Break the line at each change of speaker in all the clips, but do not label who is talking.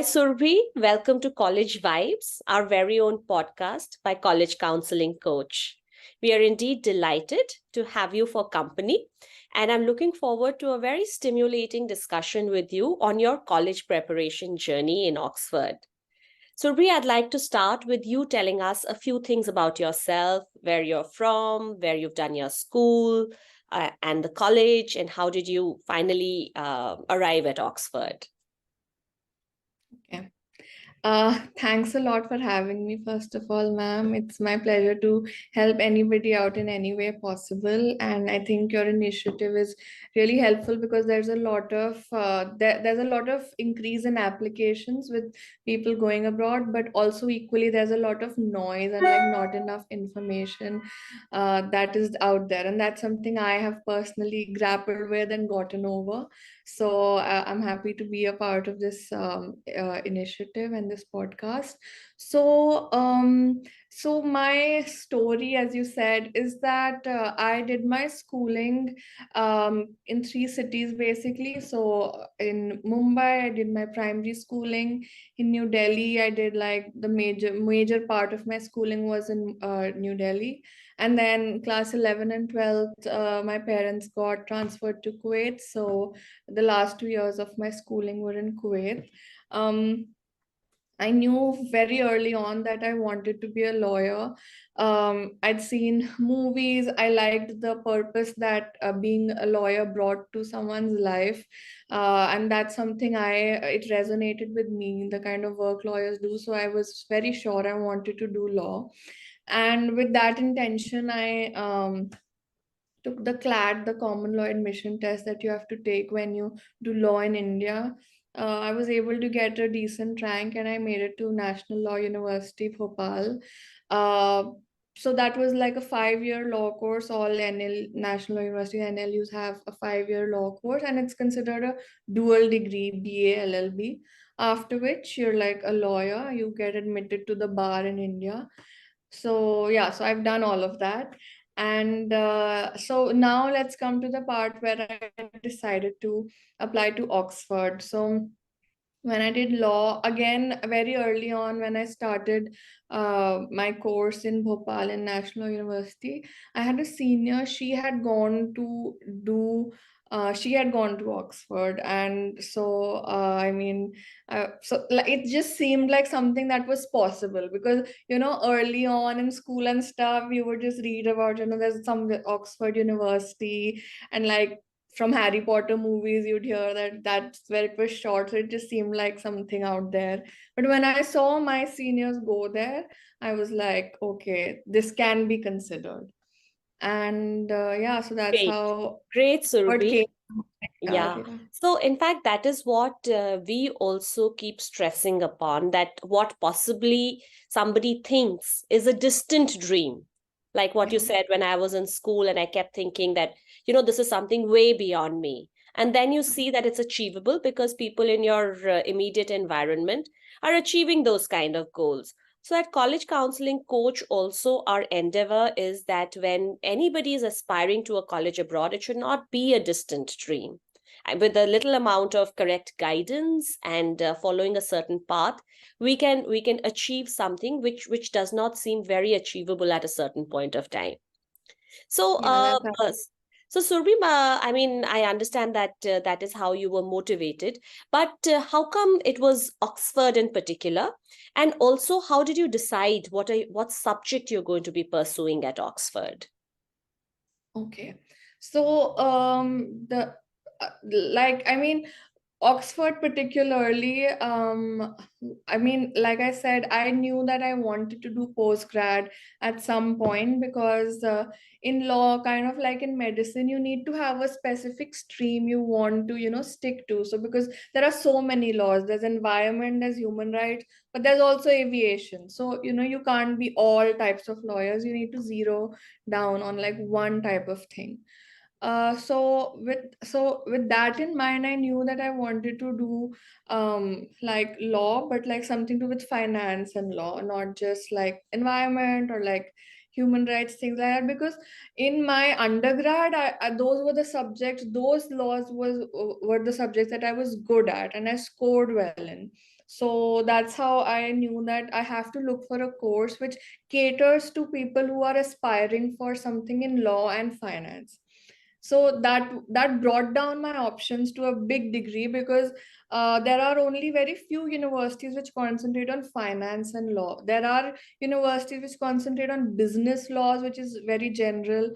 Surabhi. Welcome to College Vibes, our very own podcast by College Counselling Coach. We are indeed delighted to have you for company, and I'm looking forward to a very stimulating discussion with you on your college preparation journey in Oxford. Surabhi, I'd like to start with you telling us a few things about yourself, where you're from, where you've done your school, and the college, and how did you finally arrive at Oxford?
Okay. Thanks a lot for having me, first of all, ma'am. It's my pleasure to help anybody out in any way possible. And I think your initiative is really helpful because there's a lot of there's a lot of increase in applications with people going abroad, but also equally there's a lot of noise and like not enough information that is out there. And that's something I have personally grappled with and gotten over. So I'm happy to be a part of this initiative and this podcast. So, my story, as you said, is that I did my schooling in three cities basically. So in Mumbai, I did my primary schooling. In New Delhi, I did like the major part of my schooling was in New Delhi. And then class 11 and 12th, my parents got transferred to Kuwait. So the last 2 years of my schooling were in Kuwait. Um, I knew very early on that I wanted to be a lawyer. I'd seen movies. I liked the purpose that being a lawyer brought to someone's life, and that's something it resonated with me. The kind of work lawyers do. So I was very sure I wanted to do law, and with that intention, I took the CLAT, the common law admission test that you have to take when you do law in India. I was able to get a decent rank and I made it to National Law University, Bhopal. Uh, so that was like a 5-year law course. All National Law University NLUs have a 5-year law course, and it's considered a dual degree, BA, LLB. After which you're like a lawyer, you get admitted to the bar in India. So yeah, so I've done all of that. And so now let's come to the part where I decided to apply to Oxford. So when I did law, again, very early on, when I started my course in Bhopal in National University, I had a senior. She had gone to Oxford, and so so like, it just seemed like something that was possible because early on in school and stuff, you would just read about there's some Oxford University, and like from Harry Potter movies, you'd hear that that's where it was shot. So it just seemed like something out there. But when I saw my seniors go there, I was like, okay, this can be considered. And yeah, so that's
Great.
how
Great,
it
Surabhi.
came.
Yeah.
Yeah.
So, in fact, that is what we also keep stressing upon, that what possibly somebody thinks is a distant dream. Like what you
Yeah.
said, when I was in school and I kept thinking that, this is something way beyond me. And then you see that it's achievable because people in your immediate environment are achieving those kind of goals. So at College Counseling Coach, also our endeavor is that when anybody is aspiring to a college abroad, it should not be a distant dream. With a little amount of correct guidance and following a certain path, we can achieve something which does not seem very achievable at a certain point of time. So,
Yeah,
Surbi, I mean, I understand that that is how you were motivated, but how come it was Oxford in particular? And also, how did you decide what subject you're going to be pursuing at Oxford?
okay. So the like I mean Oxford particularly, I mean, like I said, I knew that I wanted to do postgrad at some point because in law, kind of like in medicine, you need to have a specific stream you want to, stick to. So because there are so many laws, there's environment, there's human rights, but there's also aviation. So, you can't be all types of lawyers. You need to zero down on like one type of thing. So with that in mind, I knew that I wanted to do like law, but like something to do with finance and law, not just like environment or like human rights, things like that. Because in my undergrad, those were the subjects, those laws were the subjects that I was good at and I scored well in. So that's how I knew that I have to look for a course which caters to people who are aspiring for something in law and finance. So that brought down my options to a big degree, because there are only very few universities which concentrate on finance and law. There are universities which concentrate on business laws, which is very general.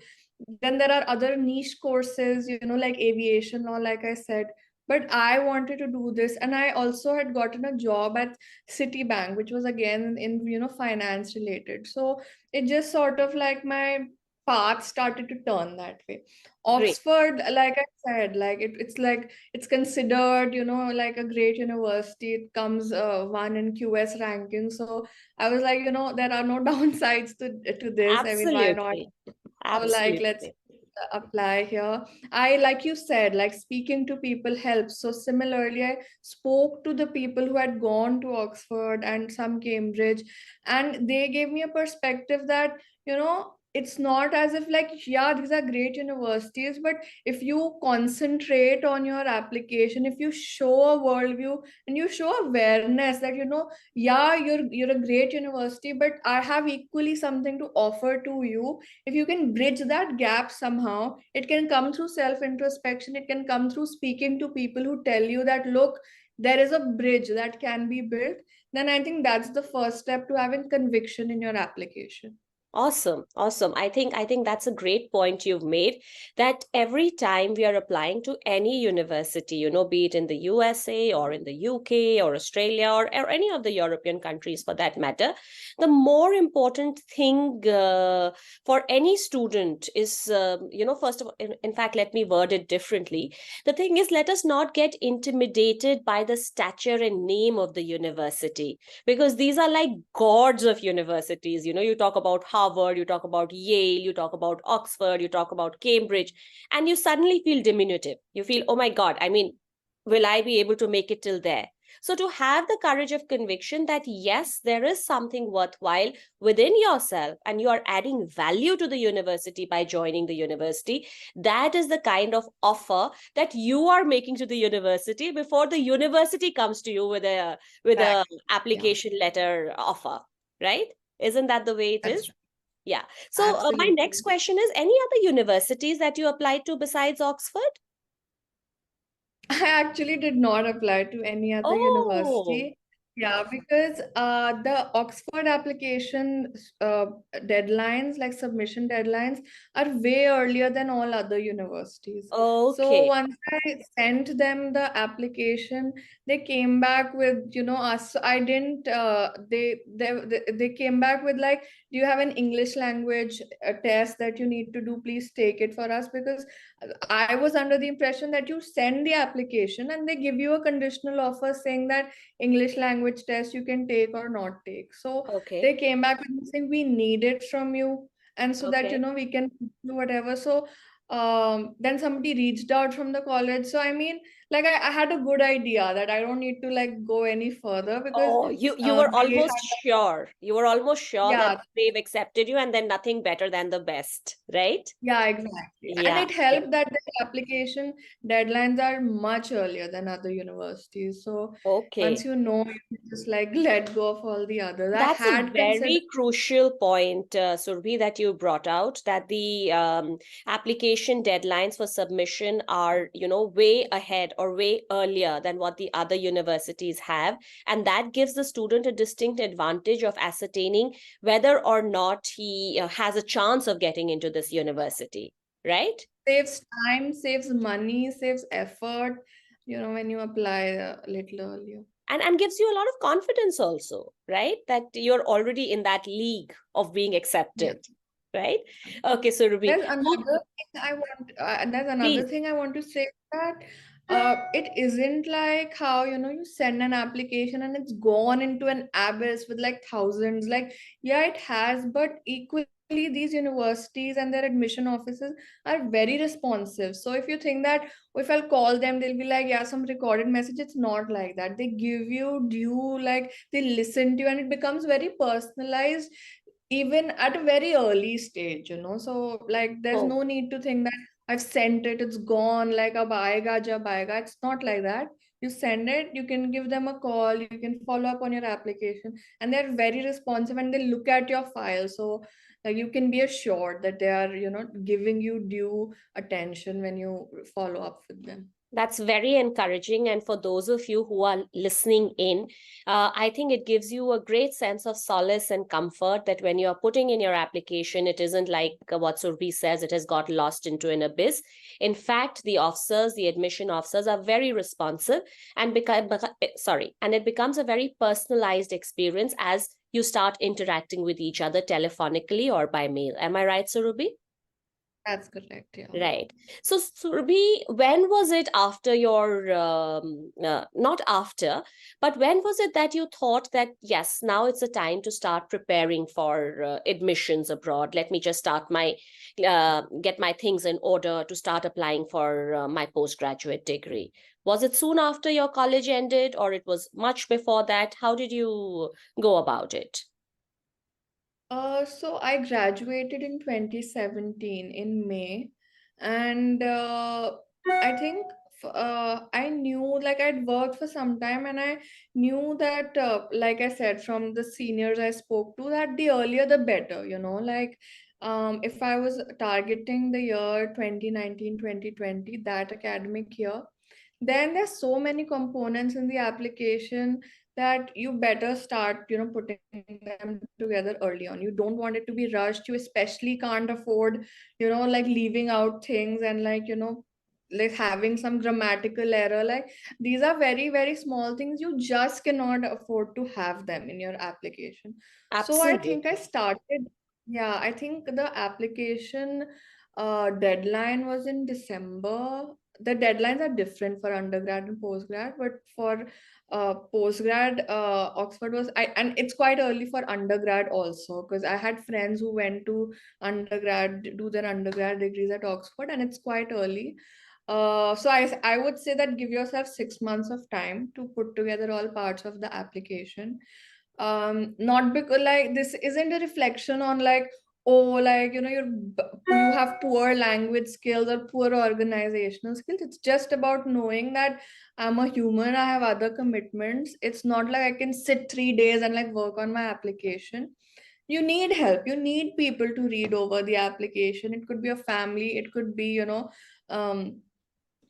Then there are other niche courses, like aviation law, like I said. But I wanted to do this, and I also had gotten a job at Citibank, which was again in finance related. So it just sort of like my path started to turn that way.
Great.
Oxford, like I said, like it's like it's considered, like a great university. It comes one in QS ranking. So I was like, there are no downsides to this. I mean, why not?
Absolutely.
So like, let's
Absolutely.
apply here. I, like you said, like speaking to people helps. So similarly, I spoke to the people who had gone to Oxford and some Cambridge, and they gave me a perspective that, it's not as if like, yeah, these are great universities, but if you concentrate on your application, if you show a worldview and you show awareness that, yeah, you're a great university, but I have equally something to offer to you. If you can bridge that gap somehow, it can come through self introspection, it can come through speaking to people who tell you that, look, there is a bridge that can be built. Then I think that's the first step to having conviction in your application.
Awesome, awesome. I think that's a great point you've made, that every time we are applying to any university, be it in the USA or in the UK or Australia or any of the European countries for that matter, the more important thing for any student is, first of all, in fact, let me word it differently. The thing is, let us not get intimidated by the stature and name of the university, because these are like gods of universities. You talk about Harvard, you talk about Yale, you talk about Oxford, you talk about Cambridge, and you suddenly feel diminutive. You feel, oh my God, I mean, will I be able to make it till there? So, to have the courage of conviction that yes, there is something worthwhile within yourself and you are adding value to the university by joining the university, that is the kind of offer that you are making to the university before the university comes to you with a
Exactly. Yeah,
application letter offer, right? Isn't that the way it
that's
is?
right.
Yeah. So my next
Absolutely.
question is, any other universities that you applied to besides Oxford?
I actually did not apply to any other
Oh,
university. Yeah, because the Oxford application uh, deadlines, like submission deadlines, are way earlier than all other universities. So
okay.
once I sent them the application, they came back with, us. I didn't. They came back with like, do you have an English language test that you need to do? Please take it for us, because I was under the impression that you send the application and they give you a conditional offer saying that English language test you can take or not take. So
Okay.
they came back with me saying we need it from you, and so that
Okay.
we can do whatever. So then somebody reached out from the college. So I mean, like I had a good idea that I don't need to like go any further, because
Oh, you were
they
almost
had,
sure. You were almost sure that
yeah.
they've accepted you and then nothing better than the best, right?
Yeah, exactly. And
Yeah.
it
Yeah.
helped that the application deadlines are much earlier than other universities. So once
Okay.
you can just like let go of all the others. I
That's a
had considered,
very crucial point, Surabhi, that you brought out, that the application deadlines for submission are, way ahead or way earlier than what the other universities have. And that gives the student a distinct advantage of ascertaining whether or not he has a chance of getting into this university, right?
saves time, saves money, saves effort, when you apply a little earlier.
And gives you a lot of confidence also, right, that you're already in that league of being
Yeah.
accepted, right? Okay, so Ruby,
There's another
please.
thing I want to say, that it isn't like how you send an application and it's gone into an abyss with like thousands. Like, yeah, it has, but equally these universities and their admission offices are very responsive. So if you think that, if I'll call them, they'll be like, yeah, some recorded message. It's not like that. They give you due, like they listen to you, and it becomes very personalized even at a very early stage. So like there's
Oh,
no need to think that I've sent it, it's gone, like ab aayega jab aayega. It's not like that. You send it, you can give them a call, you can follow up on your application, and they're very responsive and they look at your file. So like you can be assured that they are, giving you due attention when you follow up with them.
That's very encouraging. And for those of you who are listening in, I think it gives you a great sense of solace and comfort that when you're putting in your application, it isn't like what Surabhi says, it has got lost into an abyss. In fact, the officers, the admission officers are very responsive and it becomes a very personalized experience as you start interacting with each other telephonically or by mail. Am I right, Surabhi?
That's correct, yeah.
Right. So, Surabhi, when was it after your, not after, but when was it that you thought that, yes, now it's the time to start preparing for admissions abroad? Let me just get my things in order to start applying for my postgraduate degree. Was it soon after your college ended, or it was much before that? How did you go about it?
So I graduated in 2017 in May, and I think I knew, like, I'd worked for some time, and I knew that, like I said, from the seniors I spoke to, that the earlier the better, like, if I was targeting the year 2019, 2020, that academic year, then there's so many components in the application that you better start, putting them together early on. You don't want it to be rushed. You especially can't afford, like leaving out things, and like, like having some grammatical error. Like, these are very, very small things. You just cannot afford to have them in your application. So I think I
Absolutely.
started, yeah, I think the application deadline was in December. The deadlines are different for undergrad and postgrad, but for postgrad, Oxford was and it's quite early for undergrad also, because I had friends who went to undergrad, do their undergrad degrees at Oxford, and it's quite early. So I would say that give yourself 6 months of time to put together all parts of the application. Not because, like, this isn't a reflection on, like, oh, like, you have poor language skills or poor organizational skills. It's just about knowing that I'm a human, I have other commitments. It's not like I can sit 3 days and like work on my application. You need help, you need people to read over the application. It could be a family, it could be, um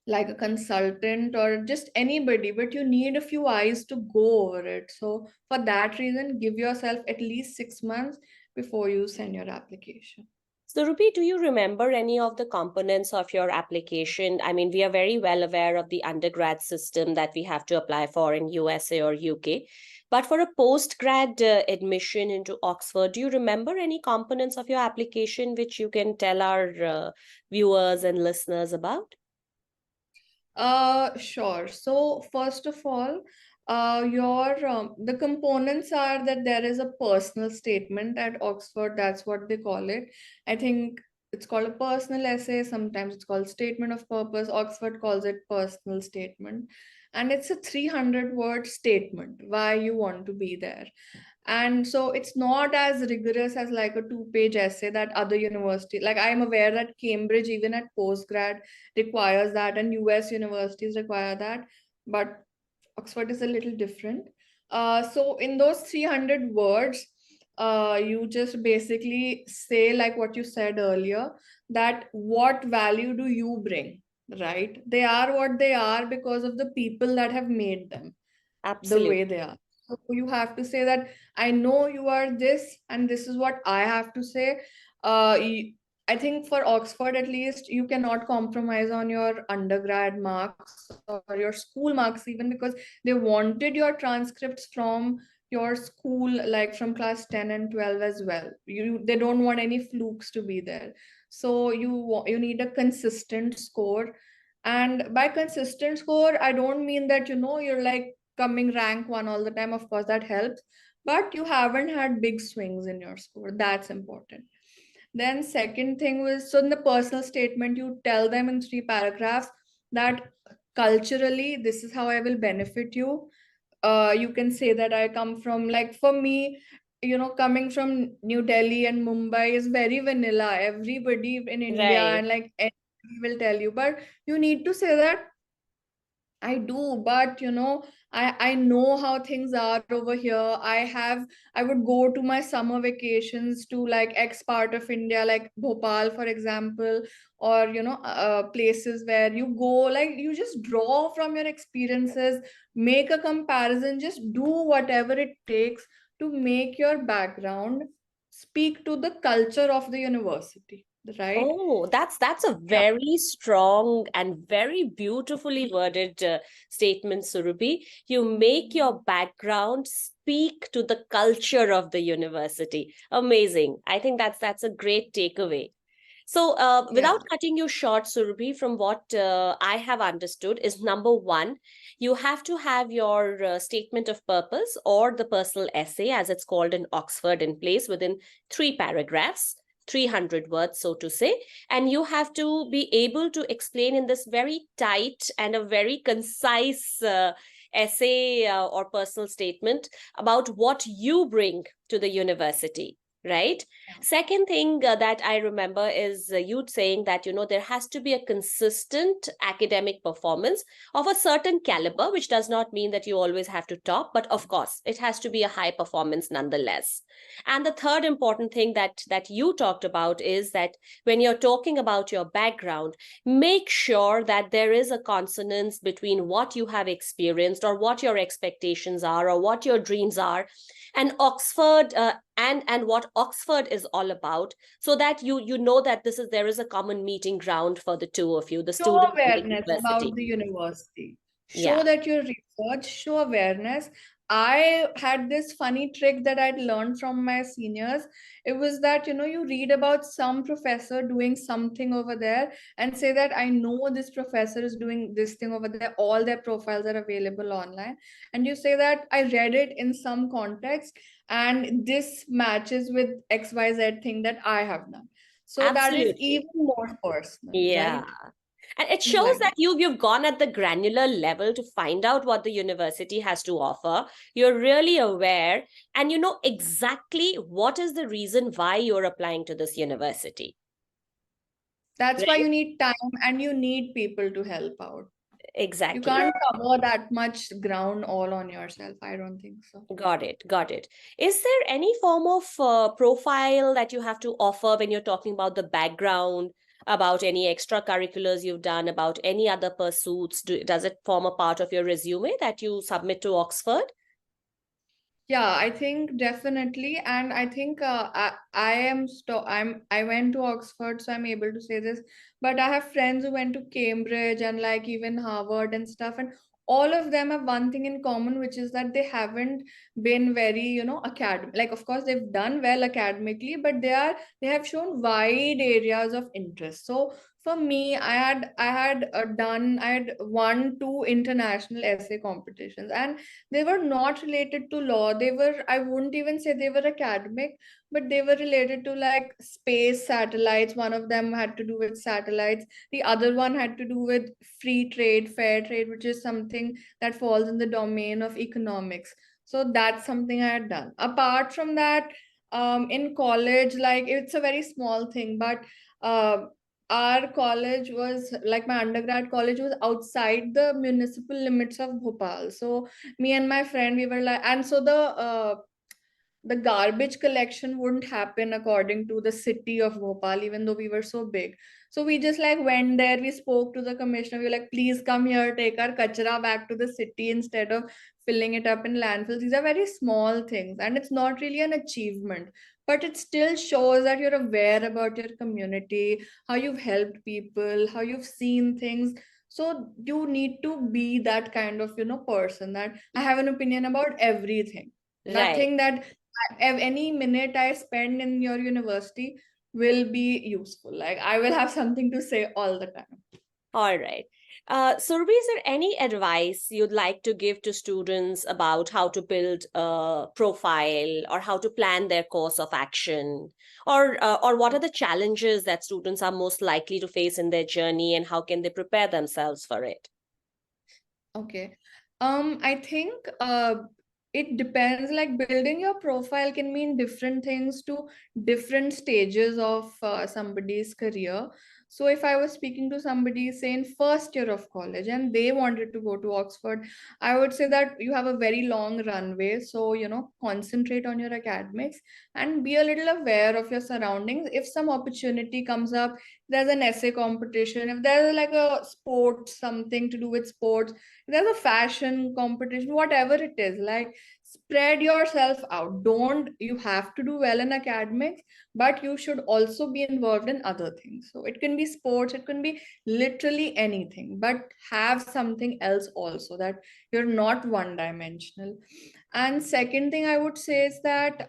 like a consultant or just anybody, but you need a few eyes to go over it. So for that reason, give yourself at least 6 months before you send your application.
So, Ruby, do you remember any of the components of your application? I mean, we are very well aware of the undergrad system that we have to apply for in USA or UK. But for a postgrad admission into Oxford, do you remember any components of your application which you can tell our viewers and listeners about?
Sure. So first of all, your the components are that there is a personal statement at Oxford. That's what they call it. I think it's called a personal essay. Sometimes it's called statement of purpose. Oxford calls it personal statement, and it's a 300-word statement why you want to be there. And so it's not as rigorous as like a two-page essay that other university, like I'm aware that Cambridge, even at postgrad, requires that, and US universities require that, but Oxford is a little different. So in those 300 words, you just basically say, like what you said earlier, that what value do you bring, right? They are what they are because of the people that have made them the way
Absolutely.
they are. So you have to say that I know you are this, and this is what I have to say. I think for Oxford, at least, you cannot compromise on your undergrad marks or your school marks, even because they wanted your transcripts from your school, like from class 10 and 12 as well. They don't want any flukes to be there. So you need a consistent score. And by consistent score, I don't mean that, you're like coming rank one all the time. Of course, that helps, but you haven't had big swings in your score. That's important. Then, second thing was, so in the personal statement, you tell them in 3 paragraphs that culturally, this is how I will benefit you. You can say that I come from, like, for me, coming from New Delhi and Mumbai is very vanilla. Everybody in India
Right.
and like anybody will tell you, but you need to say that I do, but I know how things are over here. I would go to my summer vacations to like X part of India, like Bhopal, for example, or places where you go, like you just draw from your experiences, make a comparison, just do whatever it takes to make your background speak to the culture of the university, right?
Oh, that's a
Yeah.
very strong and very beautifully worded statement, Surabhi. You make your background speak to the culture of the university. Amazing. I think that's a great takeaway. So,
Yeah.
without cutting you short, Surabhi, from what I have understood, is number one, you have to have your statement of purpose or the personal essay, as it's called in Oxford, in place within 3 paragraphs, 300 words, so to say. And you have to be able to explain in this very tight and a very concise essay or personal statement about what you bring to the university. Right. Second thing that I remember is you saying that, there has to be a consistent academic performance of a certain caliber, which does not mean that you always have to top, but of course, it has to be a high performance nonetheless. And the third important thing that you talked about is that when you're talking about your background, make sure that there is a consonance between what you have experienced or what your expectations are or what your dreams are and Oxford and what Oxford is all about, so that you know that there is a common meeting ground for the two of you, the
Show
student and the
awareness about
university.
the university. Show
Yeah,
that your research, show awareness. I had this funny trick that I'd learned from my seniors. It was that, you read about some professor doing something over there and say that I know this professor is doing this thing over there. All their profiles are available online. And you say that I read it in some context and this matches with XYZ thing that I have done. So that is
absolutely.
even more personal,
Yeah.
right?
And it shows that
Exactly.
you've gone at the granular level to find out what the university has to offer. You're really aware and you know exactly what is the reason why you're applying to this university.
That's why
Right?
you need time and you need people to help out. You
Exactly.
can't cover that much ground all on yourself. I don't think so.
Got it. Got it. Is there any form of profile that you have to offer when you're talking about the background, about any extracurriculars you've done, about any other pursuits? Does it form a part of your resume that you submit to Oxford?
Yeah, I think definitely, and I think I went to Oxford, so I'm able to say this. But I have friends who went to Cambridge and like even Harvard and stuff, and all of them have one thing in common, which is that they haven't been very, academic. Like, of course, they've done well academically, but they have shown wide areas of interest. So for me, I had won two international essay competitions, and they were not related to law. They were, I wouldn't even say they were academic, but they were related to like space satellites. One of them had to do with satellites, the other one had to do with free trade, fair trade, which is something that falls in the domain of economics. So that's something I had done. Apart from that, in college, like it's a very small thing, but uh, our college was like my undergrad college was outside the municipal limits of Bhopal. So me and my friend, we were like, and so the garbage collection wouldn't happen according to the city of Bhopal, even though we were so big. So we just like went there, we spoke to the commissioner, we were like, please come here, take our kachra back to the city instead of filling it up in landfills. These are very small things, and it's not really an achievement, but it still shows that you're aware about your community, how you've helped people, how you've seen things. So you need to be that kind of, person that I have an opinion about everything.
Right.
Nothing that any minute I spend in your university will be useful. Like I will have something to say all the time.
All right. Surabhi, is there any advice you'd like to give to students about how to build a profile or how to plan their course of action, or what are the challenges that students are most likely to face in their journey, and how can they prepare themselves for it?
Okay. I think it depends. Like building your profile can mean different things to different stages of somebody's career. So if I was speaking to somebody, say in first year of college, and they wanted to go to Oxford, I would say that you have a very long runway. So, concentrate on your academics and be a little aware of your surroundings. If some opportunity comes up, there's an essay competition, if there's like a sports, something to do with sports, if there's a fashion competition, whatever it is, like spread yourself out. Don't you have to do well in academics, but you should also be involved in other things. So it can be sports, it can be literally anything, but have something else also, that you're not one dimensional. And second thing I would say is that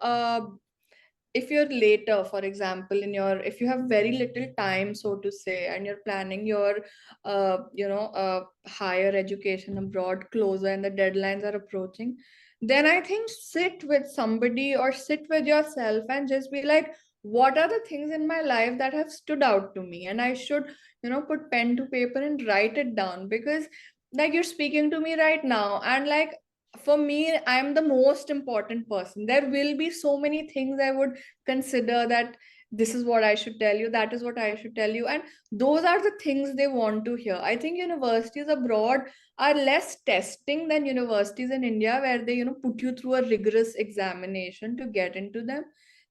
if you're later, for example, if you have very little time, so to say, and you're planning your higher education abroad closer and the deadlines are approaching, then I think sit with somebody or sit with yourself and just be like, what are the things in my life that have stood out to me, and I should put pen to paper and write it down. Because like you're speaking to me right now, and like for me, I'm the most important person. There will be so many things I would consider, that this is what I should tell you, that is what I should tell you, and those are the things they want to hear. I think universities abroad are less testing than universities in India, where they put you through a rigorous examination to get into them.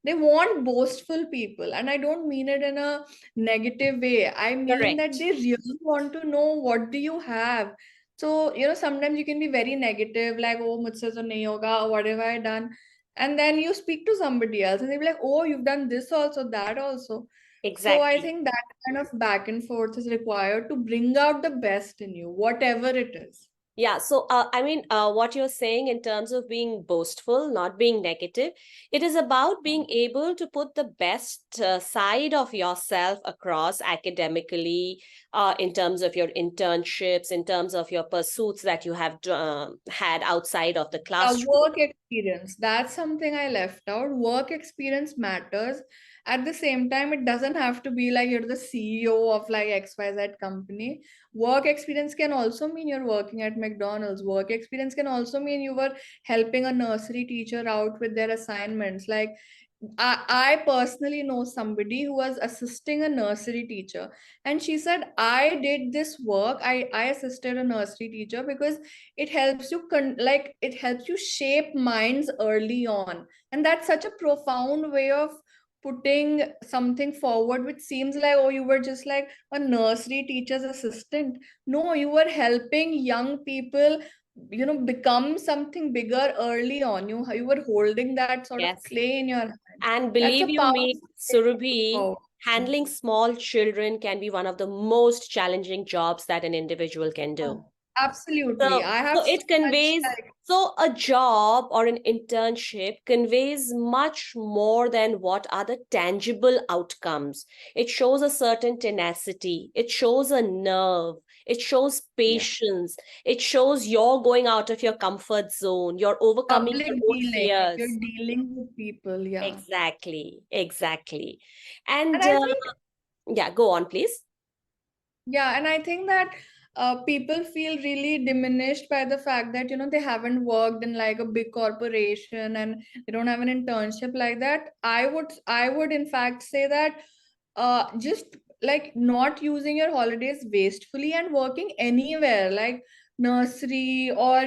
They want boastful people, and I don't mean it in a negative way. I mean that
Correct.
they really want to know, what do you have. So, sometimes you can be very negative, like, oh, mujhse to nahi hoga, or what have I done? And then you speak to somebody else and they'll be like, oh, you've done this also, that also. So I
Exactly.
think that kind of back and forth is required to bring out the best in you, whatever it is.
Yeah, so I mean, what you're saying in terms of being boastful, not being negative, it is about being able to put the best side of yourself across academically, in terms of your internships, in terms of your pursuits that you have had outside of the classroom.
Work experience, that's something I left out. Work experience matters. At the same time, it doesn't have to be like you're the CEO of like XYZ company. Work experience can also mean you're working at McDonald's. Work experience can also mean you were helping a nursery teacher out with their assignments. Like, I personally know somebody who was assisting a nursery teacher, and she said, I did this work. I assisted a nursery teacher because it helps you like it helps you shape minds early on. And that's such a profound way of putting something forward, which seems like, oh, you were just like a nursery teacher's assistant. No, you were helping young people become something bigger early on. You were holding that sort of
Yes.
clay in your hand.
And
That's
believe
a
you
powerful
me,
way to put
Surabhi,
forward.
handling small children can be one of the most challenging jobs that an individual can do.
Absolutely,
So,
I have
so
so
it
much
conveys,
like,
so a job or an internship conveys much more than what are the tangible outcomes. It shows a certain tenacity, it shows a nerve, it shows
yeah,
patience, it shows you're going out of your comfort zone, you're overcoming
public
your own
dealing, like you're
fears.
dealing with people. Yeah.
Exactly, exactly.
And
And
I think,
yeah, go on, please.
yeah, and I think that people feel really diminished by the fact that, they haven't worked in like a big corporation and they don't have an internship like that. I would in fact say that just like not using your holidays wastefully and working anywhere, like nursery, or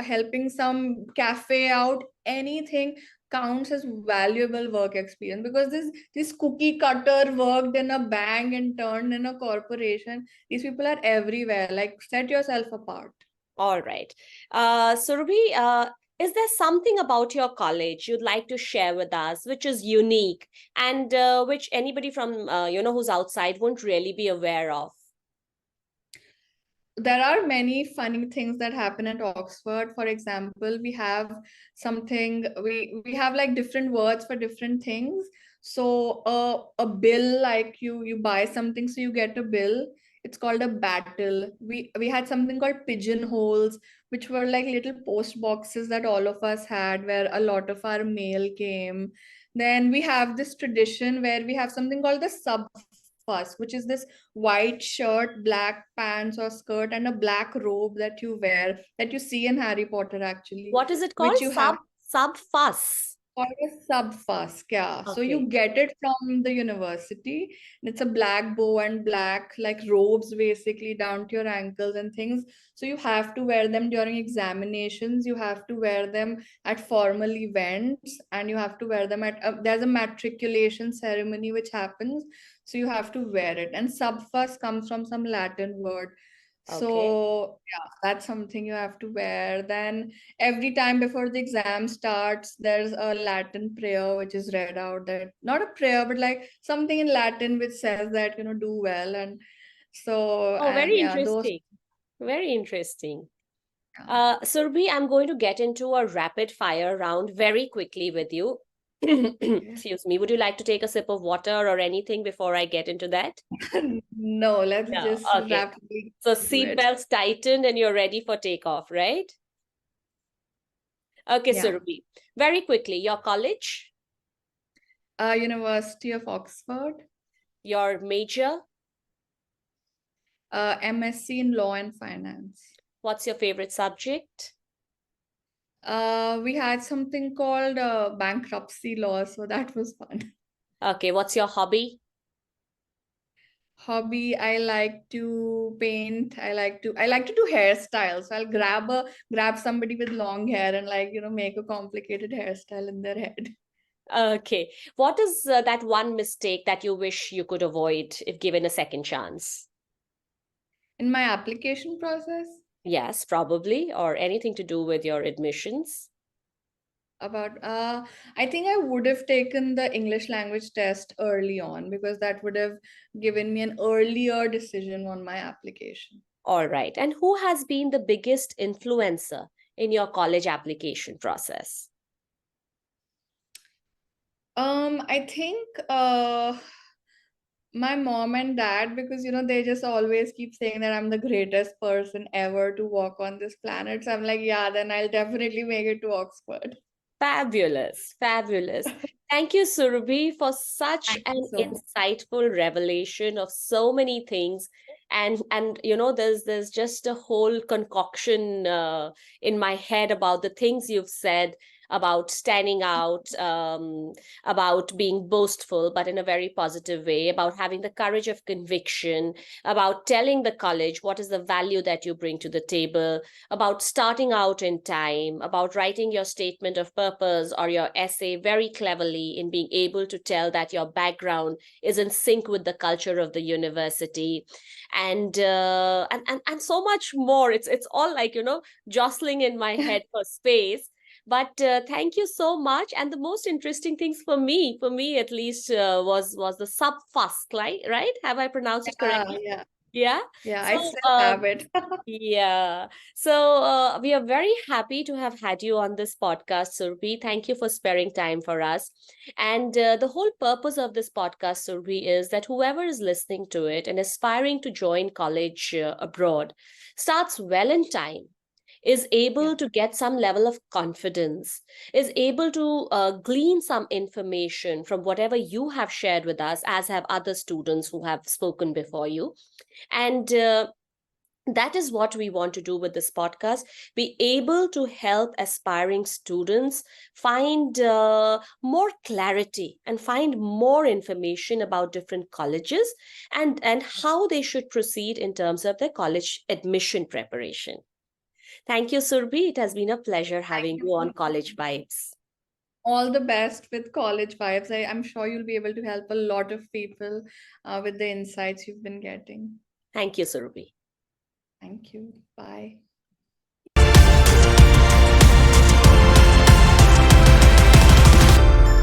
helping some cafe out, anything counts as valuable work experience. Because this cookie cutter worked in a bank and turned in a corporation, these people are everywhere. Like, set yourself apart.
All right. Surabhi, is there something about your college you'd like to share with us, which is unique and which anybody from, who's outside won't really be aware of?
There are many funny things that happen at Oxford. For example, we have like different words for different things. So a bill, like you buy something, so you get a bill. It's called a battle. We had something called pigeonholes, which were like little post boxes that all of us had, where a lot of our mail came. Then we have this tradition where we have something called the sub fuss, which is this white shirt, black pants or skirt, and a black robe that you wear, that you see in Harry Potter actually,
What is it called?
which you have
Sub fuss.
called a sub-fusc, yeah. So you
Okay.
get it from the university. And it's a black bow and black like robes basically down to your ankles and things. So you have to wear them during examinations. You have to wear them at formal events, and you have to wear them at there's a matriculation ceremony which happens. So you have to wear it. And sub-fusc comes from some Latin word.
Okay.
So yeah, that's something you have to wear. Then every time before the exam starts, there's a Latin prayer which is read out, that not a prayer, but like something in Latin which says that, do well. And so,
Oh,
and
very
yeah, those,
interesting. Very interesting.
yeah.
Surbi, I'm going to get into a rapid fire round very quickly with you.
Okay.
Excuse me. Would you like to take a sip of water or anything before I get into that?
No, let's
No.
just
Okay.
rapidly
So
do it.
seatbelts tightened and you're ready for takeoff, right? Okay,
Yeah.
Surbi. Very quickly, your college,
University of Oxford,
your major,
MSc in Law and Finance.
what's your favorite subject?
We had something called bankruptcy law, so that was fun.
Okay, what's your hobby?
Hobby, I like to paint. I like to do hairstyles. So I'll grab somebody with long hair and like, make a complicated hairstyle in their head.
Okay. What is that one mistake that you wish you could avoid if given a second chance?
In my application process,
Yes, probably, or anything to do with your admissions.
about I think I would have taken the English language test early on, because that would have given me an earlier decision on my application.
All right. And who has been the biggest influencer in your college application process?
I think my mom and dad, because they just always keep saying that I'm the greatest person ever to walk on this planet. So I'm like, yeah, then I'll definitely make it to Oxford.
Fabulous, fabulous. Thank you, Surabhi, for such
Thank you
an
so much.
insightful revelation of so many things. And there's just a whole concoction in my head about the things you've said about standing out, about being boastful, but in a very positive way, about having the courage of conviction, about telling the college what is the value that you bring to the table, about starting out in time, about writing your statement of purpose or your essay very cleverly, in being able to tell that your background is in sync with the culture of the university, and so much more. It's all like, jostling in my head for space. But thank you so much. And the most interesting things for me at least, was the sub fusc, right? Have I pronounced it
Yeah,
correctly?
yeah,
Yeah.
yeah. I
So
still have it.
yeah. So we are very happy to have had you on this podcast, Surbi. Thank you for sparing time for us. And the whole purpose of this podcast, Surbi, is that whoever is listening to it and aspiring to join college abroad starts well in time, is
Yeah.
able to get some level of confidence, is able to glean some information from whatever you have shared with us, as have other students who have spoken before you. And that is what we want to do with this podcast, be able to help aspiring students find more clarity and find more information about different colleges, and how they should proceed in terms of their college admission preparation. Thank you, Surbi. It has been a pleasure
Thank
having
you
you
for
on College Vibes.
all the best with college vibes. I'm sure you'll be able to help a lot of people with the insights you've been getting.
Thank you, Surbi.
Thank you. Bye.